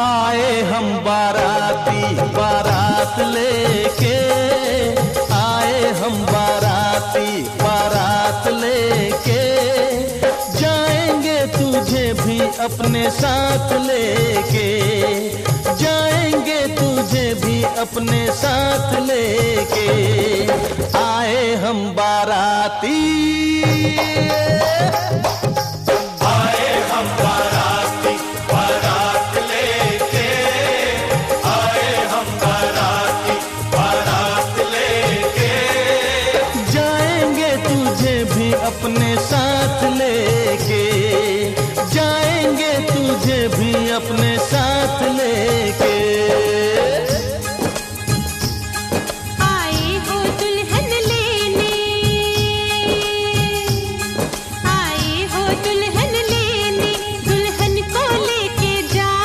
आए हम बाराती बारात लेके, आए हम बाराती बारात लेके, जाएंगे तुझे भी अपने साथ लेके, जाएंगे तुझे भी अपने साथ लेके, आए हम बाराती। अपने साथ लेके, जाएंगे तुझे भी